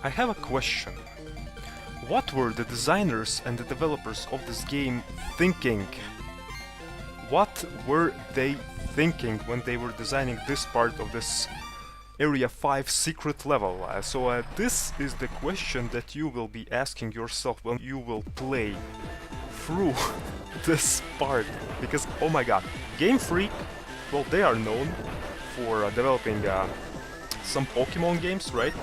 I have a question. What were the designers and the developers of this game thinking? What were they thinking when they were designing this part of this Area 5 secret level? This is the question that you will be asking yourself when you will play through this part. Because, oh my god, Game Freak, well, they are known for developing some Pokemon games, right?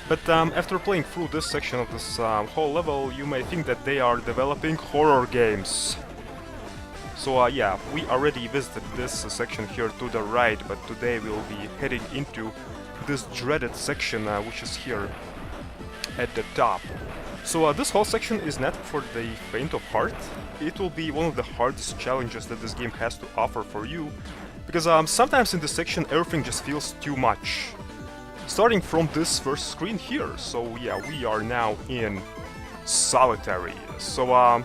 But after playing through this section of this whole level, you may think that they are developing horror games. So yeah, we already visited this section here to the right, but today we'll be heading into this dreaded section which is here at the top. So this whole section is not for the faint of heart. It will be one of the hardest challenges that this game has to offer for you, because sometimes in this section everything just feels too much. Starting from this first screen here, so yeah, we are now in Solitary. So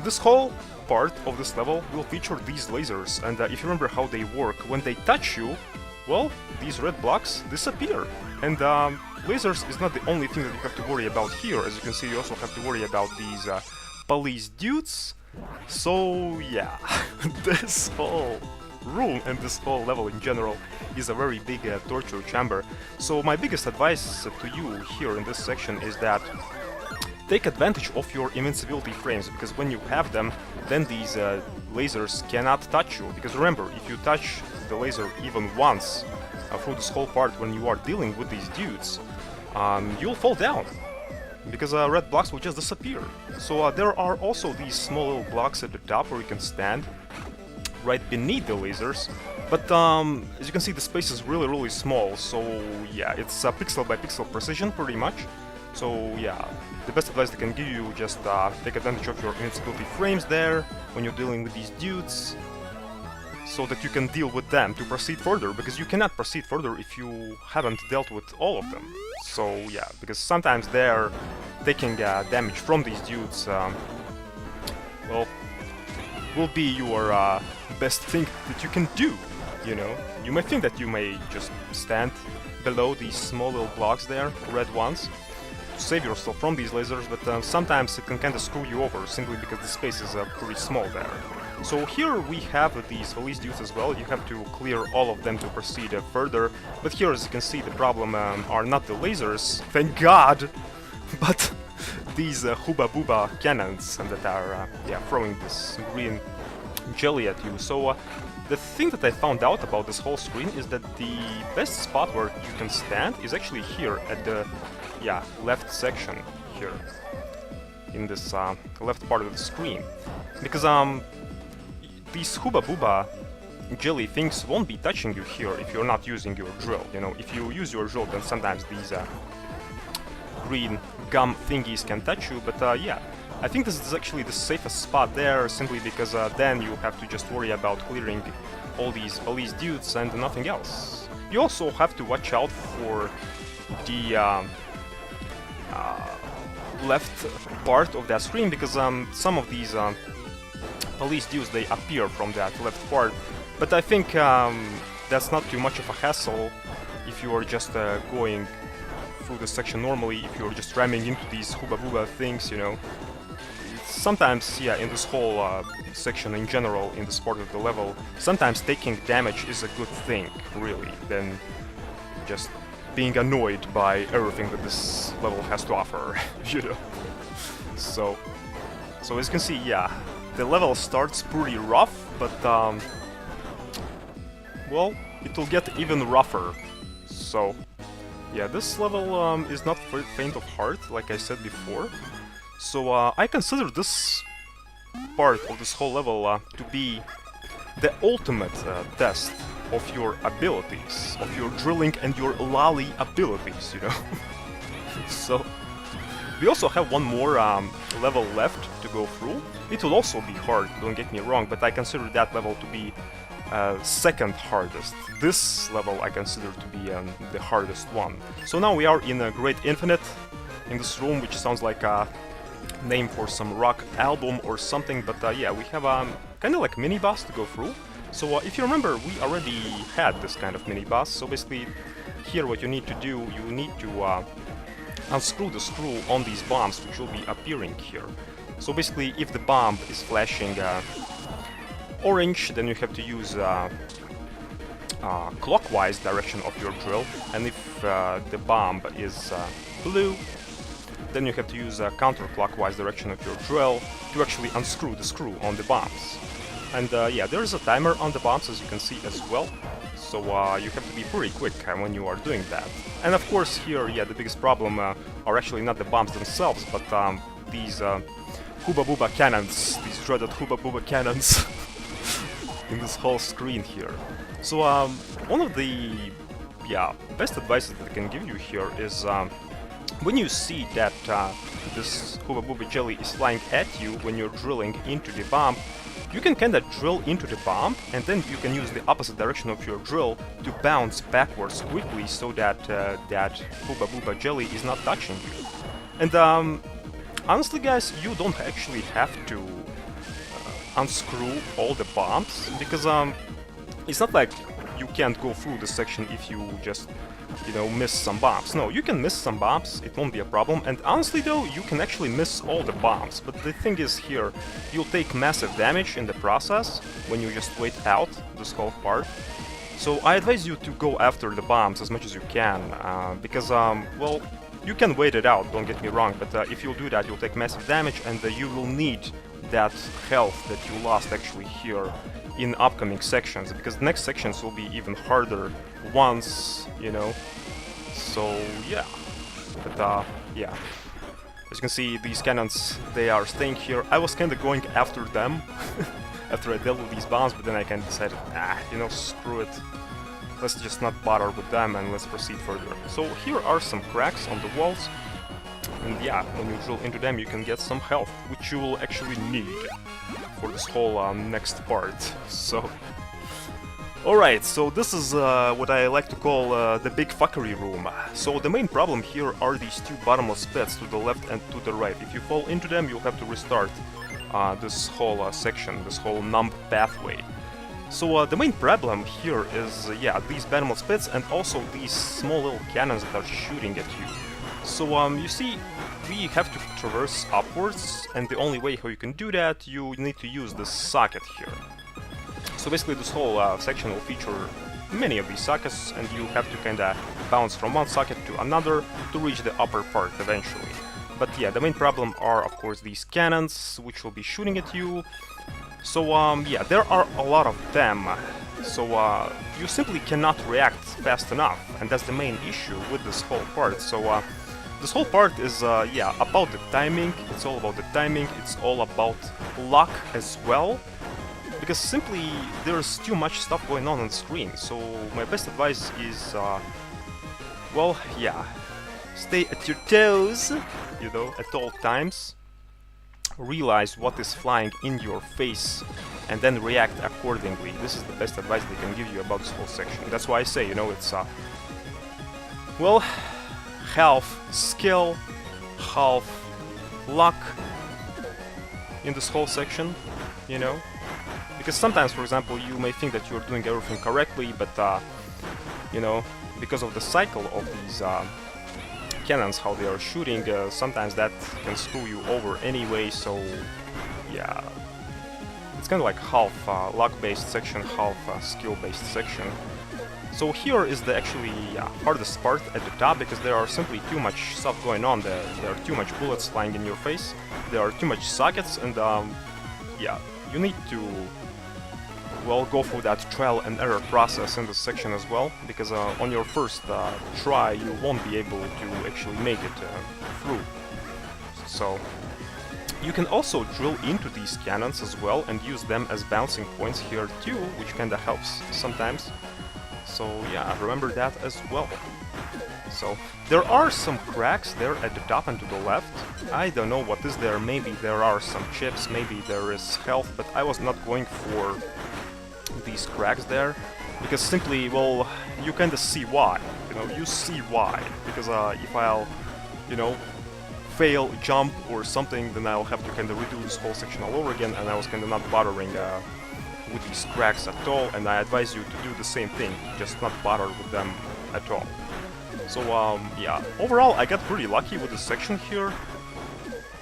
this whole part of this level will feature these lasers, and if you remember how they work, when they touch you, well, these red blocks disappear. And lasers is not the only thing that you have to worry about here. As you can see, you also have to worry about these police dudes. So yeah, this whole room and this whole level in general is a very big torture chamber. So my biggest advice to you here in this section is that take advantage of your invincibility frames, because when you have them, then these lasers cannot touch you. Because remember, if you touch the laser even once through this whole part when you are dealing with these dudes, you'll fall down, because red blocks will just disappear. So there are also these small little blocks at the top where you can stand right beneath the lasers, but as you can see, the space is really small, so yeah, it's pixel by pixel precision pretty much. So yeah, the best advice I can give you, just take advantage of your invincibility frames there when you're dealing with these dudes, so that you can deal with them to proceed further, because you cannot proceed further if you haven't dealt with all of them. So yeah, because sometimes they're taking damage from these dudes, well, will be your best thing that you can do, you know? You may think that you may just stand below these small little blocks there, red ones, to save yourself from these lasers, but sometimes it can kinda screw you over, simply because the space is pretty small there. So here we have these police dudes as well. You have to clear all of them to proceed further, but here, as you can see, the problem are not the lasers, thank god, but these Hooba Booba cannons that are yeah, throwing this green jelly at you. So the thing that I found out about this whole screen is that the best spot where you can stand is actually here at the left section here, in this left part of the screen, because these Hooba Booba jelly things won't be touching you here if you're not using your drill. You know, if you use your drill, then sometimes these green gum thingies can touch you, but yeah, I think this is actually the safest spot there, simply because then you have to just worry about clearing all these police dudes and nothing else. You also have to watch out for the left part of that screen, because some of these police dudes, they appear from that left part, but I think that's not too much of a hassle if you are just going through the section normally, if you're just ramming into these Hooba Booba things, you know. Sometimes, yeah, in this whole section in general, in this part of the level, sometimes taking damage is a good thing, really, than just being annoyed by everything that this level has to offer, you know. So as you can see, yeah, the level starts pretty rough, but well, it will get even rougher. So yeah, this level is not for faint of heart, like I said before. So I consider this part of this whole level to be the ultimate test of your abilities, of your drilling and your lolly abilities, you know. So we also have one more level left to go through. It will also be hard, don't get me wrong, but I consider that level to be second hardest. This level I consider to be the hardest one. So now we are in a Great Infinite, in this room, which sounds like a name for some rock album or something, but yeah, we have kind of like mini-boss to go through. So if you remember, we already had this kind of mini-boss, so basically here what you need to do, you need to unscrew the screw on these bombs, which will be appearing here. So basically, if the bomb is flashing orange, then you have to use clockwise direction of your drill, and if the bomb is blue, then you have to use a counterclockwise direction of your drill to actually unscrew the screw on the bombs. And yeah, there is a timer on the bombs, as you can see as well, so you have to be pretty quick when you are doing that. And of course here, yeah, the biggest problem are actually not the bombs themselves, but these Hooba Booba cannons, these dreaded Hooba Booba cannons in this whole screen here. So one of the best advices that I can give you here is when you see that this Hooba Booba jelly is flying at you when you're drilling into the bomb, you can kinda drill into the bomb, and then you can use the opposite direction of your drill to bounce backwards quickly so that that Hooba Booba jelly is not touching you. And honestly guys, you don't actually have to unscrew all the bombs, because it's not like you can't go through this section if you just, you know, miss some bombs. No, you can miss some bombs, it won't be a problem, and honestly though, you can actually miss all the bombs, but the thing is here, you'll take massive damage in the process when you just wait out this whole part. So I advise you to go after the bombs as much as you can, because, well, you can wait it out, don't get me wrong, but if you'll do that, you'll take massive damage, and you will need that health that you lost actually here in upcoming sections, because the next sections will be even harder once, you know. So yeah, but yeah, as you can see, these cannons, they are staying here. I was kinda going after them after I dealt with these bombs, but then I kinda decided, you know, screw it, let's just not bother with them and let's proceed further. So here are some cracks on the walls, and yeah, when you drill into them you can get some health, which you will actually need for this whole next part. So alright, so this is what I like to call the big fuckery room. So the main problem here are these two bottomless pits to the left and to the right. If you fall into them, you'll have to restart this whole section, this whole numb pathway. So the main problem here is, yeah, these bottomless pits and also these small little cannons that are shooting at you. So you see, we have to traverse upwards, and the only way how you can do that, you need to use this socket here. So basically this whole section will feature many of these sockets, and you have to kinda bounce from one socket to another to reach the upper part eventually. But yeah, the main problem are of course these cannons, which will be shooting at you. So yeah, there are a lot of them, so you simply cannot react fast enough, and that's the main issue with this whole part. So this whole part is, yeah, about the timing, it's all about the timing, it's all about luck as well, because simply there's too much stuff going on the screen. So my best advice is, well, yeah, stay at your toes, you know, at all times. Realize what is flying in your face and then react accordingly. This is the best advice they can give you about this whole section. That's why I say, you know, it's well, half skill, half luck in this whole section, you know, because sometimes, for example, you may think that you're doing everything correctly, but you know, because of the cycle of these cannons, how they are shooting, sometimes that can screw you over anyway. So yeah, it's kind of like half luck-based section, half skill-based section. So here is the actually hardest part at the top, because there are simply too much stuff going on there. There are too much bullets flying in your face, there are too much sockets, and yeah, you need to, well, go through that trial and error process in this section as well, because on your first try you won't be able to actually make it through. So you can also drill into these cannons as well and use them as bouncing points here too, which kinda helps sometimes. So yeah, remember that as well. So there are some cracks there at the top and to the left. I don't know what is there, maybe there are some chips, maybe there is health, but I was not going for these cracks there, because simply, well, you kinda see why, you know, you see why, because if I'll, you know, fail jump or something, then I'll have to kinda redo this whole section all over again, and I was kinda not bothering with these cracks at all, and I advise you to do the same thing, just not bother with them at all. So yeah, overall I got pretty lucky with this section here.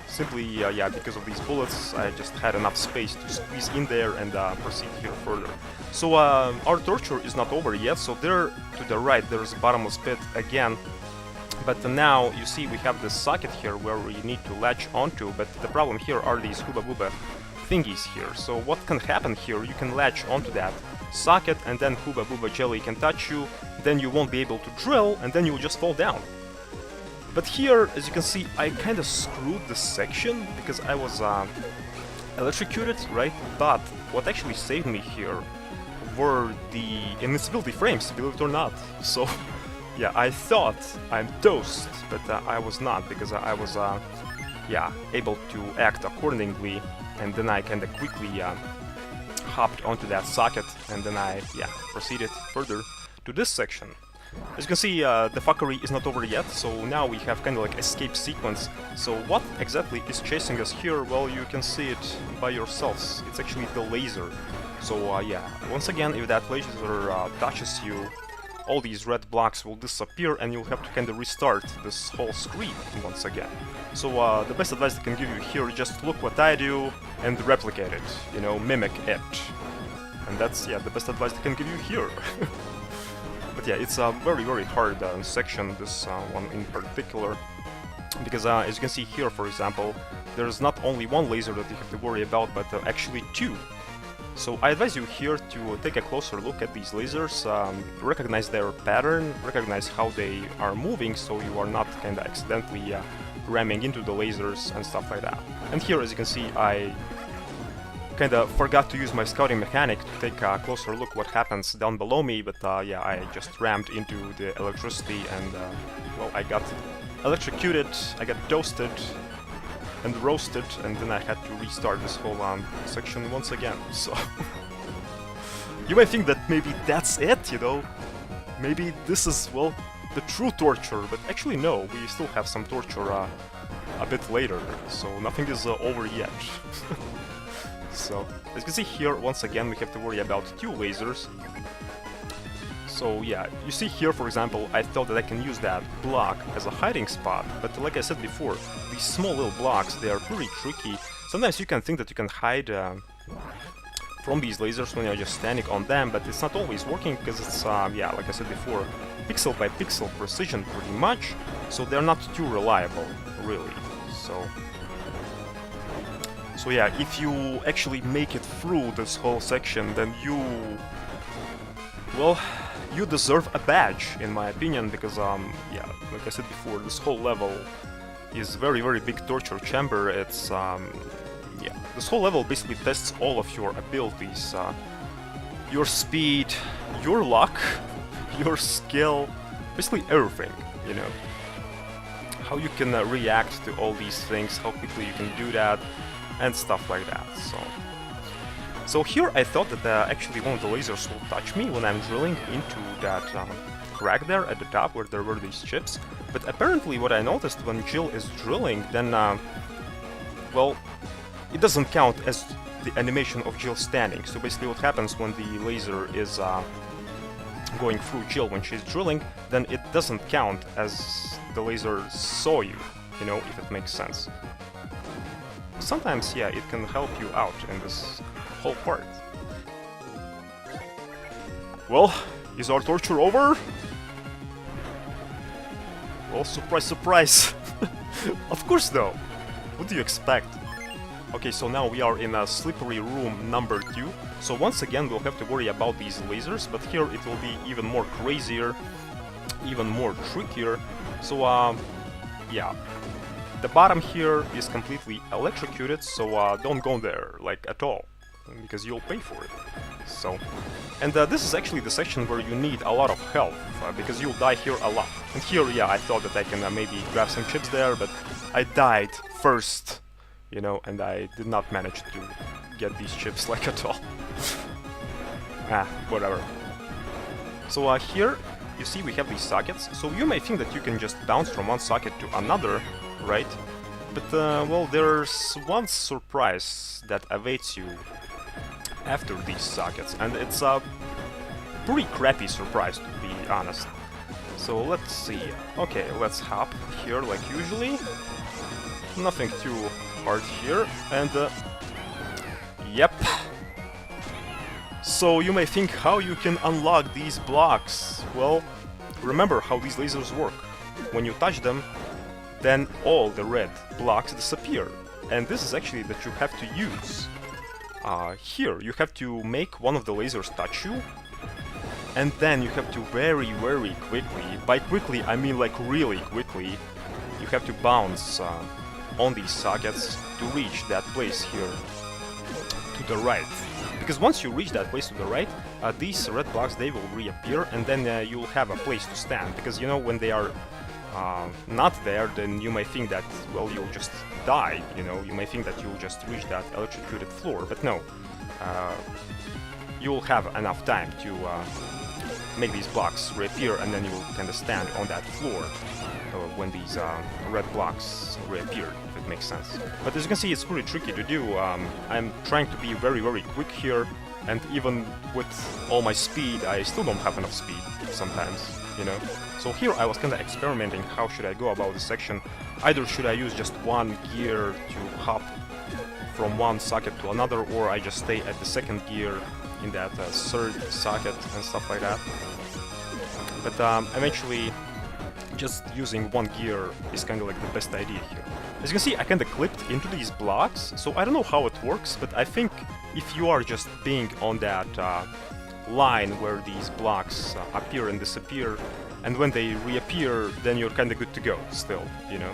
Simply, yeah, because of these bullets, I just had enough space to squeeze in there and proceed here further. So our torture is not over yet, so there to the right there's a bottomless pit again. But now, you see, we have this socket here where we need to latch onto, but the problem here are these Hooba Booba thingies here. So what can happen here, you can latch onto that socket and then Hooba Booba Jelly can touch you, then you won't be able to drill and then you will just fall down. But here, as you can see, I kind of screwed this section because I was electrocuted, right? But what actually saved me here were the invincibility frames, believe it or not. So, yeah, I thought I'm toast, but I was not, because I was, yeah, able to act accordingly, and then I kind of quickly hopped onto that socket, and then I, yeah, proceeded further to this section. As you can see, the fuckery is not over yet, so now we have kind of like escape sequence. So what exactly is chasing us here? Well, you can see it by yourselves. It's actually the laser. So yeah, once again, if that laser touches you, all these red blocks will disappear and you'll have to kind of restart this whole screen once again. So the best advice I can give you here is just look what I do and replicate it, you know, mimic it. And that's, yeah, the best advice I can give you here. But yeah, it's a very, very hard section, this one in particular, because as you can see here, for example, there's not only one laser that you have to worry about, but actually two. So I advise you here to take a closer look at these lasers, recognize their pattern, recognize how they are moving, so you are not kind of accidentally ramming into the lasers and stuff like that. And here, as you can see, I kind of forgot to use my scouting mechanic to take a closer look what happens down below me, but yeah, I just rammed into the electricity and, well, I got electrocuted, I got toasted and roasted, and then I had to restart this whole section once again, so... You might think that maybe that's it, you know? Maybe this is, well, the true torture, but actually no, we still have some torture a bit later, so nothing is over yet. So, as you can see here, once again, we have to worry about two lasers. So yeah, you see here, for example, I thought that I can use that block as a hiding spot, but like I said before, these small little blocks, they are pretty tricky. Sometimes you can think that you can hide from these lasers when you're just standing on them, but it's not always working because it's, yeah, like I said before, pixel by pixel precision pretty much, so they're not too reliable, really. So yeah, if you actually make it through this whole section, then you... well, you deserve a badge, in my opinion, because, yeah, like I said before, this whole level is very, very big torture chamber. It's, yeah, this whole level basically tests all of your abilities, your speed, your luck, your skill, basically everything, you know. How you can react to all these things, how quickly you can do that, and stuff like that, so here I thought that actually one of the lasers will touch me when I'm drilling into that crack there at the top where there were these chips, but apparently what I noticed when Jill is drilling, then, well, it doesn't count as the animation of Jill standing. So basically what happens when the laser is going through Jill when she's drilling, then it doesn't count as the laser saw you, you know, if it makes sense. Sometimes, yeah, it can help you out in this whole part. Well, is our torture over? Well, surprise, surprise! Of course though! What do you expect? Okay, so now we are in a slippery room number 2. So once again we'll have to worry about these lasers, but here it will be even more crazier, even more trickier. So, yeah. The bottom here is completely electrocuted, so don't go there, like, at all, because you'll pay for it. So, and this is actually the section where you need a lot of health, because you'll die here a lot. And here, yeah, I thought that I can maybe grab some chips there, but I died first, you know, and I did not manage to get these chips, like, at all. Whatever. So here, you see we have these sockets, so you may think that you can just bounce from one socket to another, right? But, well, there's one surprise that awaits you after these sockets, and it's a pretty crappy surprise, to be honest. So let's see. Okay, let's hop here like usually. Nothing too hard here, and yep. So you may think how you can unlock these blocks. Well, remember how these lasers work. When you touch them, then all the red blocks disappear. And this is actually that you have to use. Here, you have to make one of the lasers touch you, and then you have to very, very quickly, by quickly I mean like really quickly, you have to bounce on these sockets to reach that place here to the right. Because once you reach that place to the right, these red blocks, they will reappear, and then you'll have a place to stand. Because, you know, when they are not there, then you may think that, well, you'll just die, you know, you may think that you'll just reach that electrocuted floor, but no. You'll have enough time to make these blocks reappear, and then you'll kind of stand on that floor when these red blocks reappear, if it makes sense. But as you can see, it's pretty tricky to do. I'm trying to be very, very quick here, and even with all my speed, I still don't have enough speed sometimes, you know. So here I was kind of experimenting how should I go about this section. Either should I use just one gear to hop from one socket to another, or I just stay at the second gear in that third socket and stuff like that. But eventually, just using one gear is kind of like the best idea here. As you can see, I kind of clipped into these blocks, so I don't know how it works, but I think if you are just being on that line where these blocks appear and disappear, and when they reappear, then you're kind of good to go still, you know.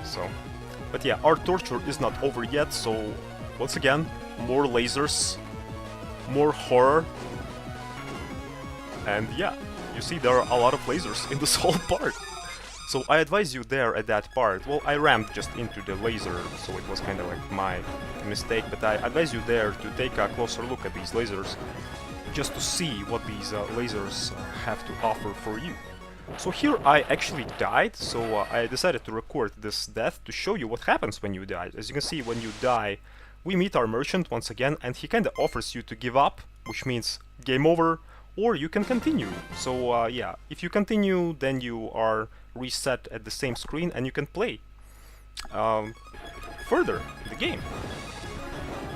So, but yeah, our torture is not over yet, so once again, more lasers, more horror, and yeah, you see there are a lot of lasers in this whole part. So I advise you there at that part, well, I rammed just into the laser, so it was kind of like my mistake, but I advise you there to take a closer look at these lasers, just to see what these lasers have to offer for you. So here I actually died, so I decided to record this death to show you what happens when you die. As you can see, when you die, we meet our merchant once again, and he kinda offers you to give up, which means game over, or you can continue. So yeah, if you continue, then you are reset at the same screen and you can play further the game.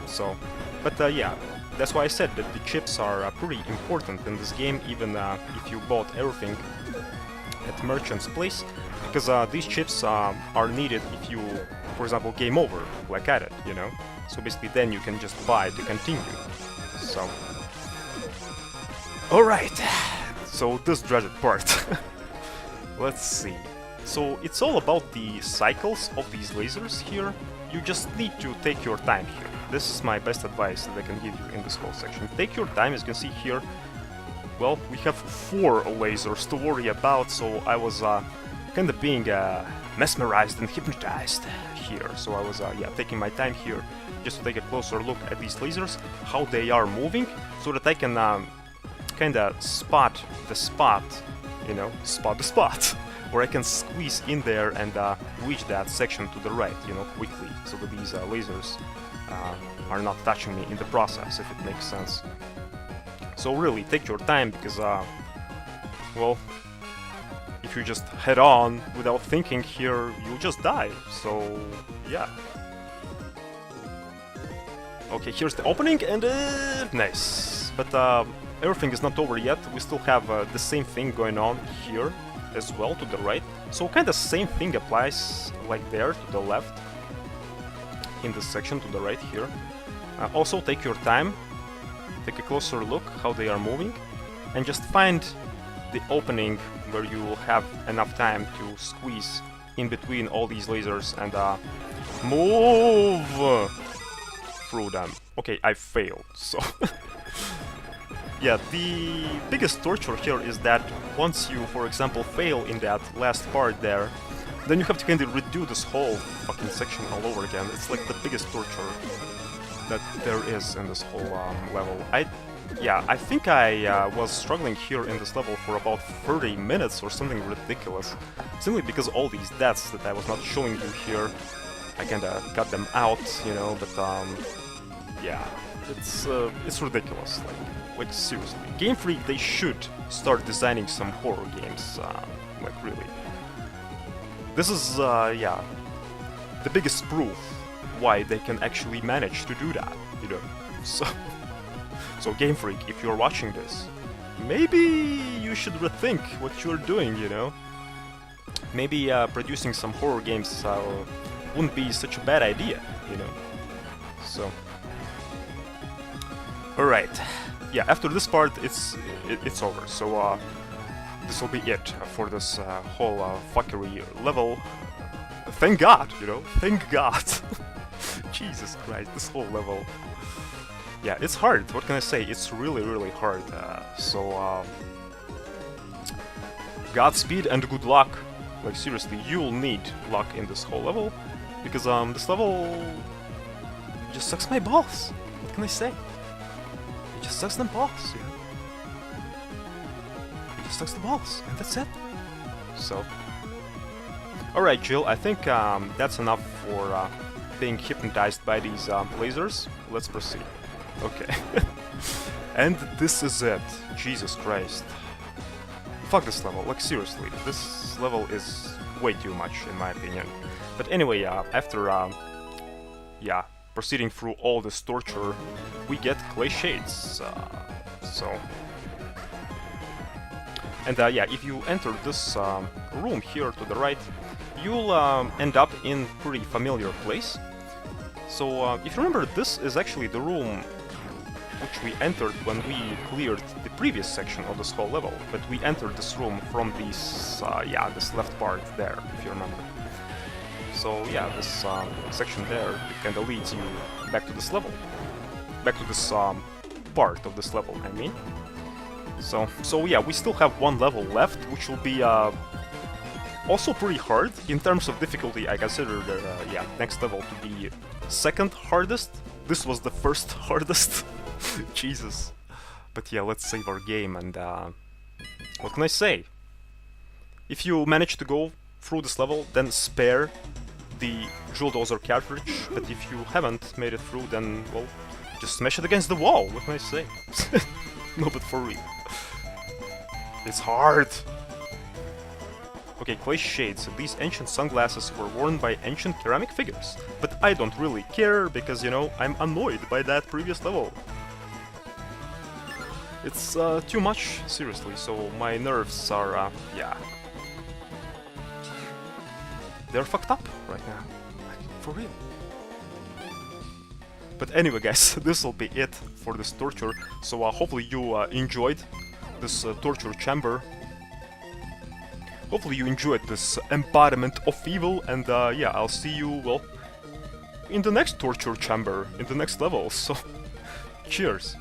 So, but yeah, that's why I said that the chips are pretty important in this game, even if you bought everything at merchant's place, because these chips are needed if you, for example, game over, like I did, you know. So basically then you can just buy to continue. So, alright, so this dreaded part. Let's see. So it's all about the cycles of these lasers here. You just need to take your time here. This is my best advice that I can give you in this whole section. Take your time. As you can see here, well, we have 4 lasers to worry about, so I was kind of being mesmerized and hypnotized here. So I was yeah, taking my time here just to take a closer look at these lasers, how they are moving, so that I can kind of spot the spot, you know, spot the spot, where I can squeeze in there and reach that section to the right, you know, quickly, so that these lasers are not touching me in the process, if it makes sense. So really, take your time, because, well, if you just head on without thinking here, you'll just die, so yeah. Okay, here's the opening, and nice. But everything is not over yet. We still have the same thing going on here as well to the right. So kind of same thing applies like there to the left in this section to the right here. Also take your time, take a closer look how they are moving, and just find the opening where you will have enough time to squeeze in between all these lasers and move through them. Okay, I failed, so yeah, the biggest torture here is that once you, for example, fail in that last part there, then you have to kind of redo this whole fucking section all over again. It's like the biggest torture that there is in this whole level. I think I was struggling here in this level for about 30 minutes or something ridiculous, simply because all these deaths that I was not showing you here, I kinda got them out, you know, but yeah, it's ridiculous. Like, Like, seriously. Game Freak, they should start designing some horror games, like, really. This is, yeah, the biggest proof why they can actually manage to do that, you know. So Game Freak, if you're watching this, maybe you should rethink what you're doing, you know. Maybe producing some horror games wouldn't be such a bad idea, you know. So, all right, yeah. After this part, it's over. So this will be it for this whole fuckery level. Thank God, you know. Thank God. Jesus Christ, this whole level. Yeah, it's hard. What can I say? It's really, really hard. Godspeed and good luck. Like, seriously, you'll need luck in this whole level, because this level just sucks my balls. What can I say? It just sucks them balls, you know? It just sucks the balls, and that's it. So, alright, Jill, I think that's enough for being hypnotized by these lasers. Let's proceed. Okay. And this is it. Jesus Christ. Fuck this level, like, seriously, this level is way too much, in my opinion. But anyway, after, yeah, proceeding through all this torture, we get clay shades, And yeah, if you enter this room here to the right, you'll end up in pretty familiar place. So, if you remember, this is actually the room which we entered when we cleared the previous section of this whole level, but we entered this room from this, yeah, this left part there, if you remember. So yeah, this section there, it kinda leads you back to this level. Back to this part of this level, I mean. So yeah, we still have one level left, which will be also pretty hard. In terms of difficulty, I consider the yeah, next level to be second hardest. This was the first hardest. Jesus. But yeah, let's save our game, and what can I say? If you manage to go through this level, then spare the Jewel Dozer cartridge, but if you haven't made it through, then, well, just smash it against the wall, what can I say? No, but for real. It's hard! Okay, clay shades. These ancient sunglasses were worn by ancient ceramic figures, but I don't really care, because, you know, I'm annoyed by that previous level. It's too much, seriously, so my nerves are, yeah. They're fucked up right now, like, for real. But anyway, guys, this will be it for this torture, so hopefully you enjoyed this torture chamber. Hopefully you enjoyed this embodiment of evil, and yeah, I'll see you, well, in the next torture chamber, in the next level, so cheers!